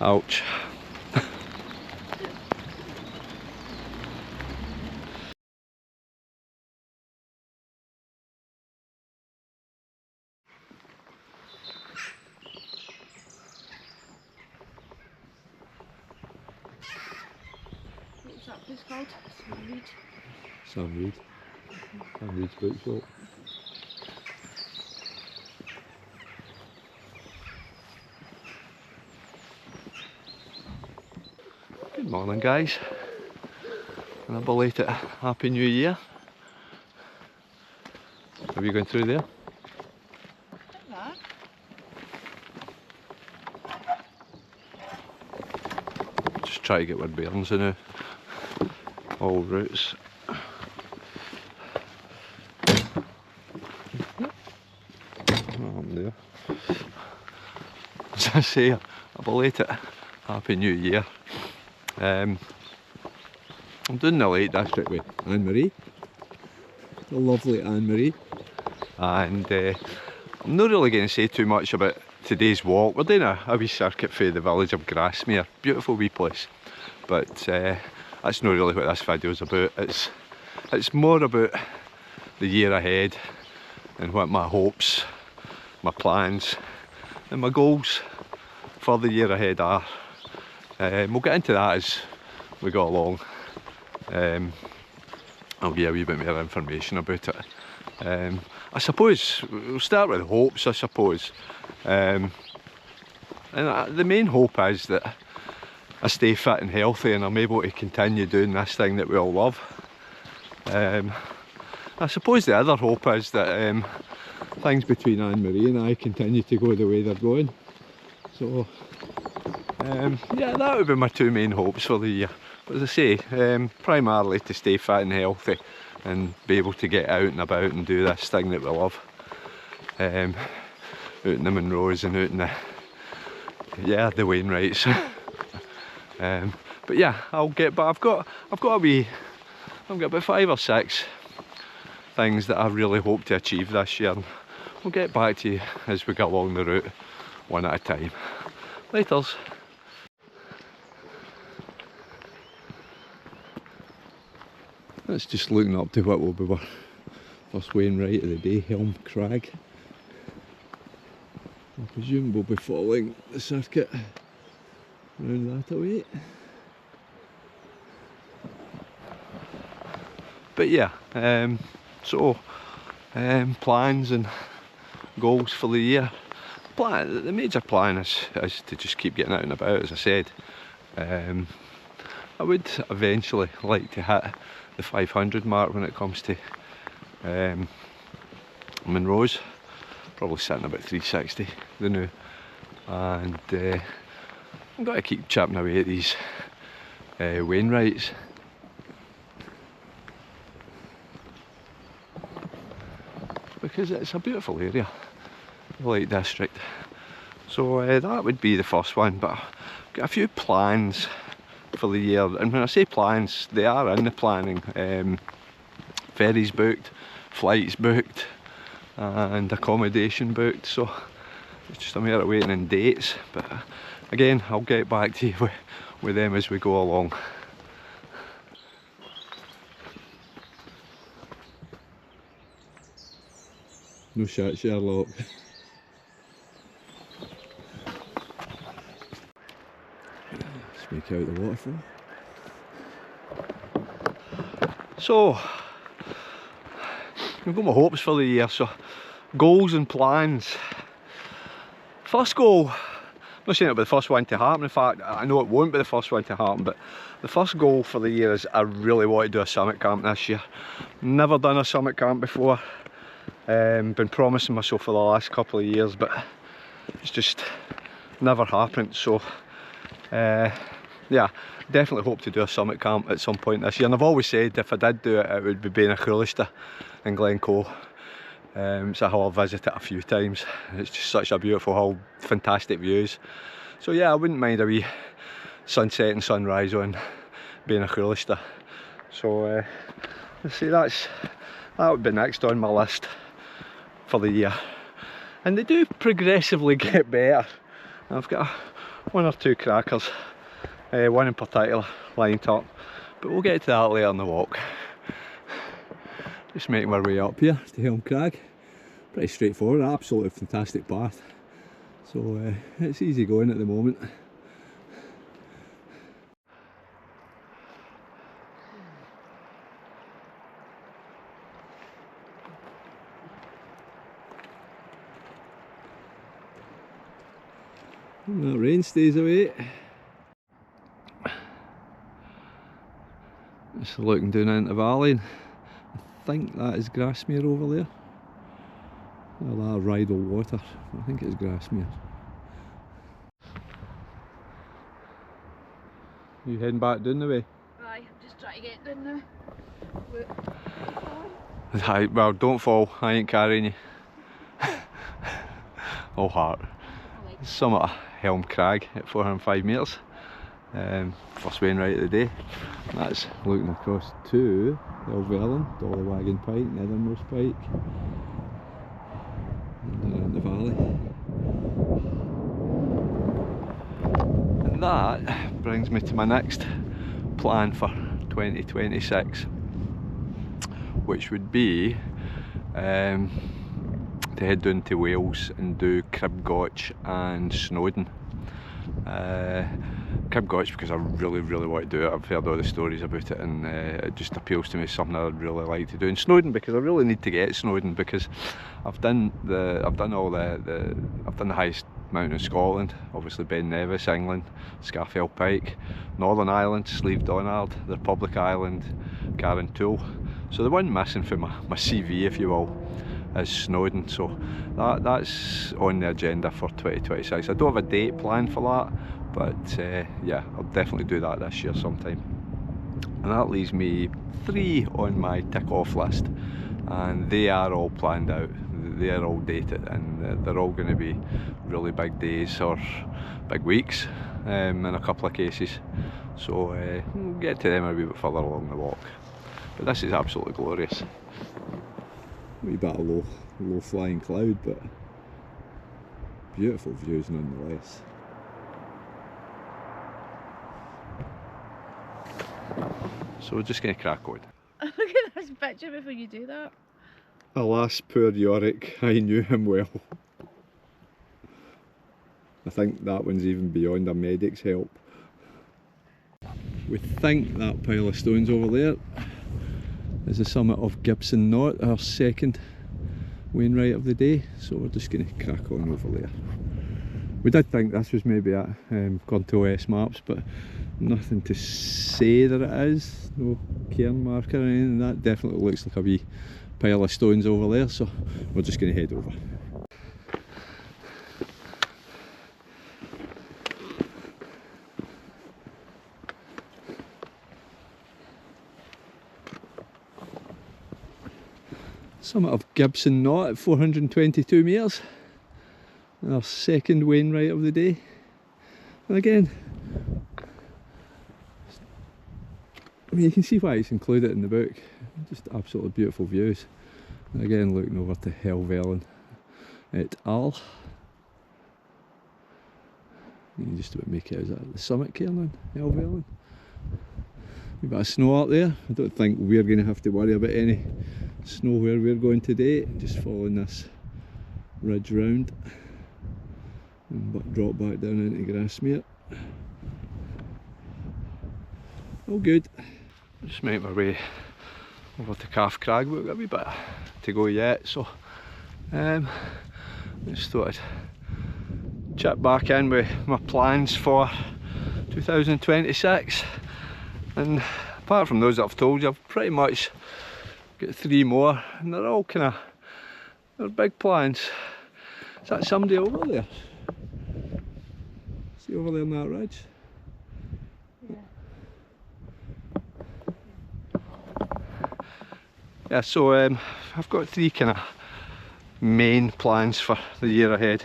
Ouch. What's that place called? Reed. Sam Reed. Sam Reed's bookshop. Good morning, guys, and a belated Happy New Year. Are we going through there? Like that. Just try to get our bearings in all routes. There. As I say, a belated Happy New Year. I'm doing the Lake District with Anne-Marie, the lovely Anne-Marie, and I'm not really going to say too much about today's walk. We're doing a wee circuit through the village of Grasmere, beautiful wee place, but that's not really what this video is about. It's more about the year ahead and what my hopes, my plans and my goals for the year ahead are. We'll get into that as we go along. I'll give you a wee bit more information about it. I suppose we'll start with hopes, I suppose. And the main hope is that I stay fit and healthy and I'm able to continue doing this thing that we all love. I suppose the other hope is that things between Anne-Marie and I continue to go the way they're going. So yeah, that would be my two main hopes for the year. But as I say, primarily to stay fit and healthy and be able to get out and about and do this thing that we love. Out in the Monroes and out in the Wainwrights. But yeah, I'll get back. I've got about 5 or 6 things that I really hope to achieve this year. We'll get back to you as we go along the route, one at a time. Laters. That's just looking up to what will be our first Wainwright of the day, Helm Crag. I presume we'll be following the circuit round that away. But yeah, plans and goals for the year. The major plan is to just keep getting out and about, as I said. I would eventually like to hit the 500 mark when it comes to Monroes. Probably sitting about 360 the new, and I've got to keep chipping away at these Wainwrights. Because it's a beautiful area, the Lake District. So that would be the first one, but I've got a few plans for the year, and when I say plans, they are in the planning. Ferries booked, flights booked, and accommodation booked, so it's just a matter of waiting on dates. But again, I'll get back to you with them as we go along. No shot, Sherlock. Let's make out the waterfall. So, I've got my hopes for the year, so goals and plans. First goal, I'm not saying it'll be the first one to happen. In fact, I know it won't be the first one to happen, but the first goal for the year is I really want to do a summit camp this year. Never done a summit camp before. Been promising myself for the last couple of years, but it's just never happened. So yeah, definitely hope to do a summit camp at some point this year. And I've always said if I did do it, it would be Bain Achulista in Glencoe. It's a hill I've visited a few times. It's just such a beautiful hill, fantastic views. So yeah, I wouldn't mind a wee sunset and sunrise on Bain Achulista. So let's see, that would be next on my list for the year. And they do progressively get better. I've got one or two crackers, one in particular lined up, but we'll get to that later on the walk. Just making our way up here to Helm Crag. Pretty straightforward, absolutely fantastic path, so it's easy going at the moment. And that rain stays away. Just looking down into the valley, and I think that is Grassmere over there. Well, that Rydal water, I think it's Grassmere. You heading back down the way? Aye, I'm just trying to get down now. Aye, well, don't fall, I ain't carrying you. All heart. Summit of Helm Crag at 405 metres. First wain right of the day. That's looking across to Helvellyn, Dollywagon Pike, Nethermost Pike, and down the valley. And that brings me to my next plan for 2026, which would be to head down to Wales and do Cribgoch and Snowdon. Cribgoch because I really want to do it. I've heard all the stories about it, and it just appeals to me as something I'd really like to do. And Snowdon because I really need to get Snowdon, because I've done the highest mountain in Scotland, obviously Ben Nevis, England, Scafell Pike, Northern Ireland, Slieve Donard, the Republic Island, Carrantoul. So the one missing from my CV, if you will, is Snowdon. So that's on the agenda for 2026. I don't have a date planned for that, but yeah, I'll definitely do that this year sometime. And that leaves me 3 on my tick off list, and they are all planned out, they are all dated, and they're all going to be really big days or big weeks in a couple of cases. So we'll get to them a wee bit further along the walk. But this is absolutely glorious. A wee bit of low flying cloud, but beautiful views nonetheless. So we're just going to crack on. Look at this picture before you do that. Alas, poor Yorick, I knew him well. I think that one's even beyond a medic's help. We think that pile of stones over there is the summit of Gibson Knot, our second wainwright of the day, so we're just going to crack on over there. We did think this was maybe at according to OS maps, but nothing to say that it is, no cairn marker or anything. That definitely looks like a wee pile of stones over there, so we're just going to head over. Summit of Gibson Knot at 422 metres, our second wainwright of the day. And again, I mean, you can see why it's included in the book, just absolutely beautiful views. And again, looking over to Helvellyn et al. You can just about make it, is that the summit cairn in Helvellyn? A bit of snow up there. I don't think we're going to have to worry about any snow where we're going today, just following this ridge round and drop back down into Grassmere. All good. Just make my way over to Calf Crag. We've got a wee bit to go yet, so just thought I'd chip back in with my plans for 2026. And apart from those that I've told you, I've pretty much got 3 more, and they're all they're big plans. Is that somebody over there? See over there on that ridge? Yeah, so I've got 3 kind of main plans for the year ahead.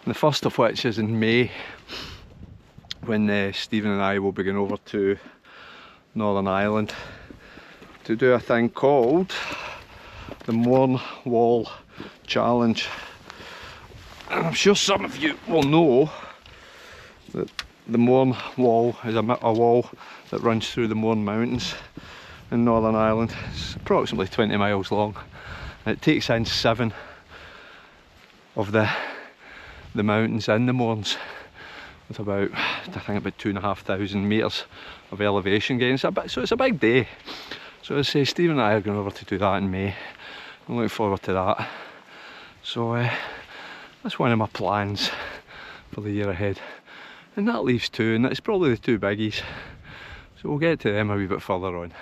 And the first of which is in May, when Stephen and I will be going over to Northern Ireland to do a thing called the Mourne Wall Challenge. And I'm sure some of you will know that the Mourne wall is a wall that runs through the Mourne Mountains in Northern Ireland. It's approximately 20 miles long. And it takes in 7 of the mountains in the Mournes, with about, I think, about 2,500 metres of elevation gain. So it's a big day. So as I say, Steve and I are going over to do that in May. I'm looking forward to that. So that's one of my plans for the year ahead. And that leaves 2, and that's probably the 2 biggies. So we'll get to them a wee bit further on.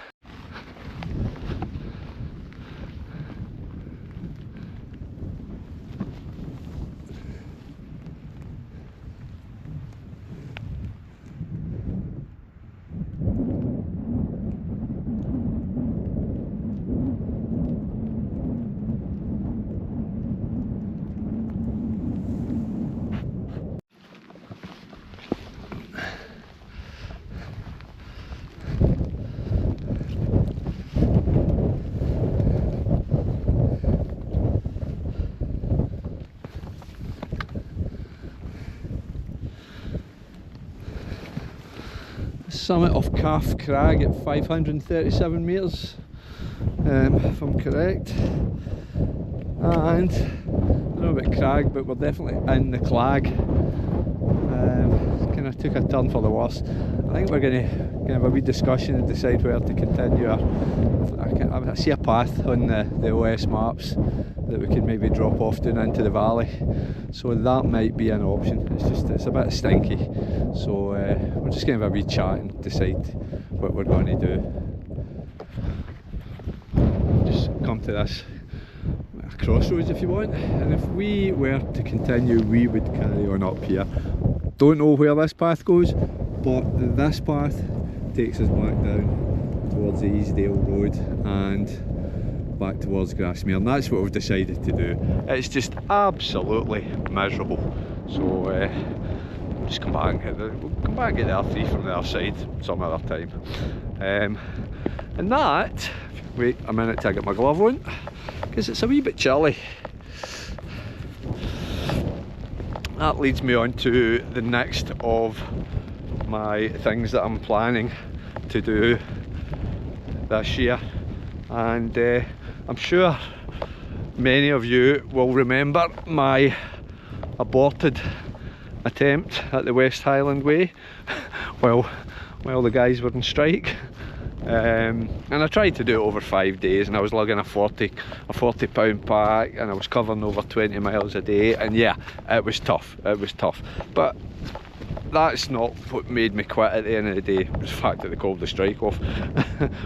Summit of Calf Crag at 537 metres, if I'm correct. And I don't know about Crag, but we're definitely in the Clag. Kind of took a turn for the worse. I think we're going to have a wee discussion and decide where to continue. I see a path on the OS maps that we can maybe drop off down into the valley, so that might be an option. It's a bit stinky, so we're just going to have a wee chat and decide what we're going to do. Just come to this crossroads if you want, and if we were to continue we would carry on up here. Don't know where this path goes, but this path takes us back down towards the Easdale Road and back towards Grasmere, and that's what we've decided to do. It's just absolutely miserable, so we'll just come back and get the R3 from the other side some other time. And that, wait a minute till I get my glove on, because it's a wee bit chilly. That leads me on to the next of my things that I'm planning to do this year, and I'm sure many of you will remember my aborted attempt at the West Highland Way while the guys were on strike. And I tried to do it over 5 days, and I was lugging a 40 pound pack, and I was covering over 20 miles a day, and yeah, it was tough, but that's not what made me quit at the end of the day. It was the fact that they called the strike off.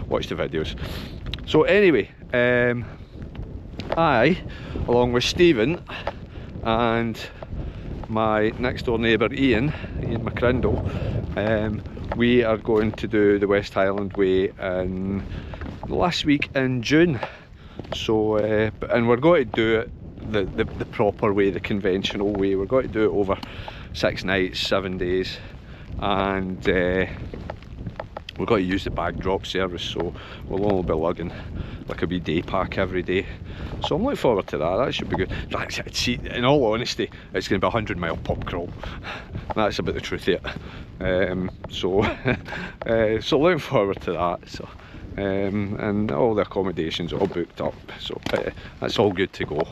Watch the videos. So anyway, I, along with Stephen and my next door neighbour Ian McCrindle, we are going to do the West Highland Way in last week in June. So and we're going to do it the proper way, the conventional way. We're going to do it over 6 nights, 7 days, and we're going to use the bag drop service, so we'll only be lugging like a wee day pack every day. So I'm looking forward to that. That should be good. See, in all honesty, it's going to be a 100-mile pub crawl. That's about the truth of it. So looking forward to that. So and all the accommodations are all booked up, so that's all good to go.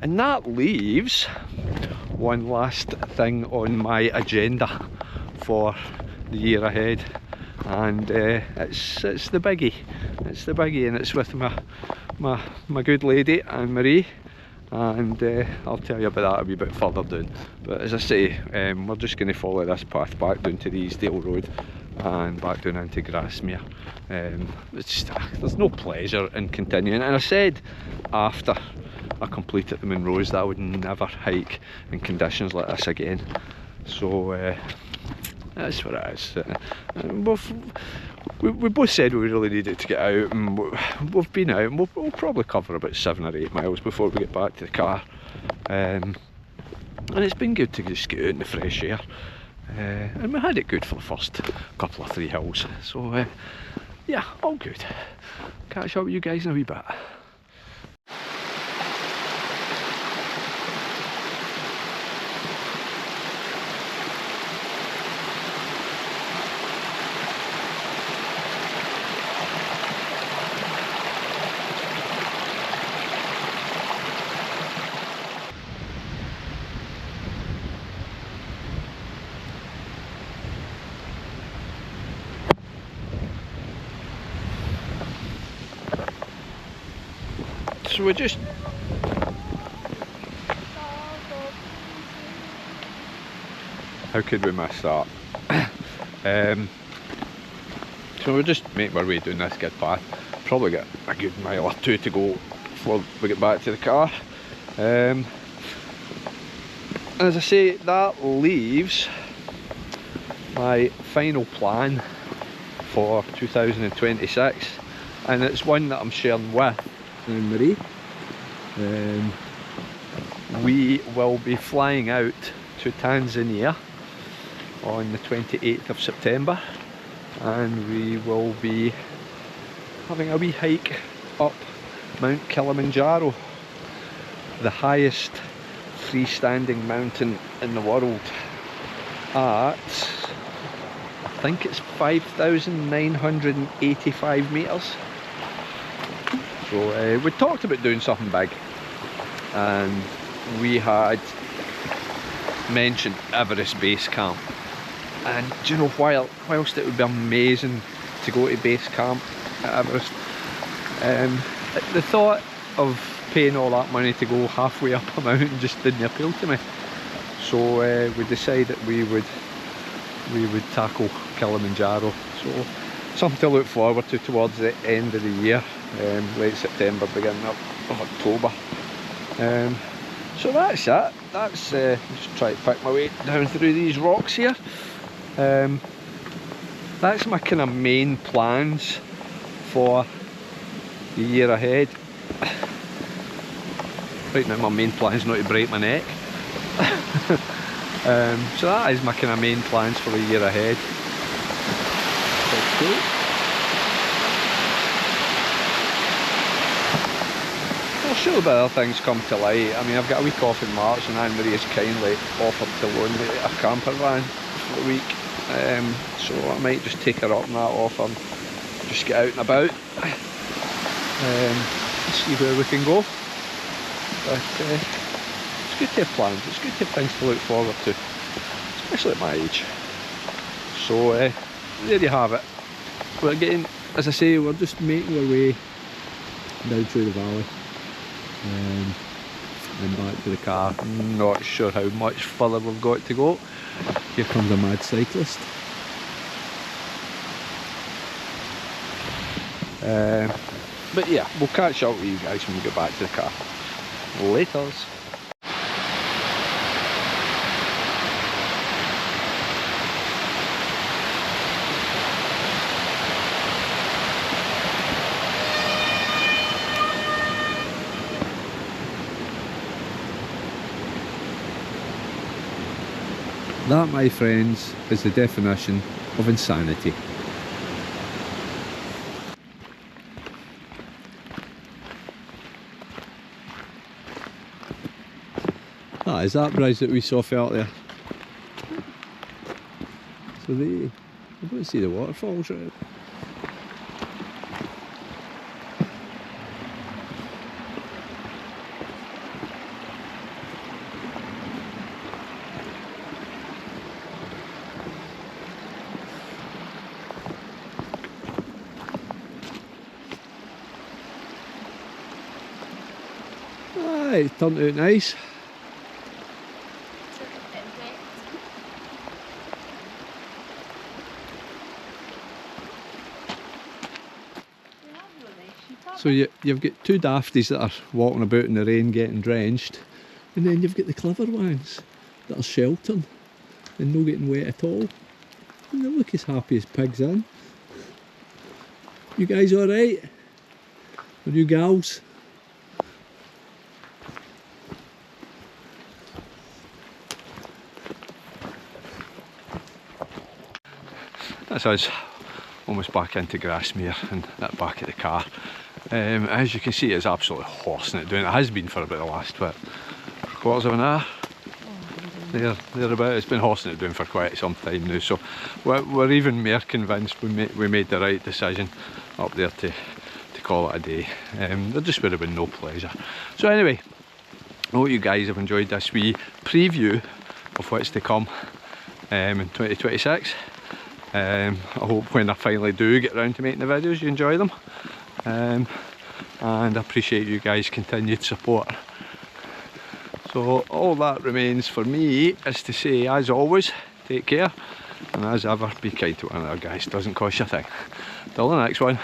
And that leaves one last thing on my agenda for the year ahead, and it's the biggie. It's the biggie, and it's with my good lady Anne-Marie, and I'll tell you about that a wee bit further down. But as I say, we're just going to follow this path back down to the Easdale Road and back down into Grasmere. It's just, there's no pleasure in continuing, and I said after I completed the Munros that I would never hike in conditions like this again. So that's what it is. We both said we really needed to get out, and we've been out, and we'll probably cover about 7 or 8 miles before we get back to the car. And it's been good to just get out in the fresh air. And we had it good for the first couple of 3 hills. So yeah, all good. Catch up with you guys in a wee bit. So we just... How could we miss that? So we'll just make our way down this good path. Probably got a good mile or two to go before we get back to the car. As I say, that leaves my final plan for 2026, and it's one that I'm sharing with Marie. We will be flying out to Tanzania on the 28th of September, and we will be having a wee hike up Mount Kilimanjaro, the highest freestanding mountain in the world, at, I think it's 5,985 metres. So we talked about doing something big, and we had mentioned Everest Base Camp. And do you know, whilst it would be amazing to go to base camp at Everest, the thought of paying all that money to go halfway up a mountain just didn't appeal to me. So we decided we would tackle Kilimanjaro. So something to look forward to towards the end of the year, late September, beginning of October. So that's it. That's just try to pick my way down through these rocks here. That's my kind of main plans for the year ahead. Right now my main plan is not to break my neck. So that is my kind of main plans for the year ahead. Cool. I'll show a bit of other things come to light. I mean, I've got a week off in March, and Anne Marie has kindly offered to loan me a camper van for the week. So I might just take her up on that offer and just get out and about. See where we can go. But it's good to have plans, it's good to have things to look forward to, especially at my age. So there you have it. We're getting, as I say, we're just making our way down through the valley and back to the car. Not sure how much further we've got to go. Here comes a mad cyclist. But yeah, we'll catch up with you guys when we get back to the car. Laters. That, my friends, is the definition of insanity. Ah, is that bridge that we saw out there? So I don't see the waterfalls right. Ah, it turned out nice. So you've got two dafties that are walking about in the rain getting drenched, and then you've got the clever ones that are sheltered and not getting wet at all. And they look as happy as pigs in. You guys alright? Or you gals? That's us almost back into Grasmere and that back at the car. As you can see, it's absolutely horsing it down. It has been for about the last quarters of an hour. Thereabout. It's been horsing it down for quite some time now, so we're even more convinced we made the right decision up there to call it a day. There just would have been no pleasure. So anyway, I hope you guys have enjoyed this wee preview of what's to come in 2026. I hope when I finally do get around to making the videos you enjoy them. and I appreciate you guys' continued support. So all that remains for me is to say, as always, take care, and as ever, be kind to one another, guys. Doesn't cost you a thing. Till the next one.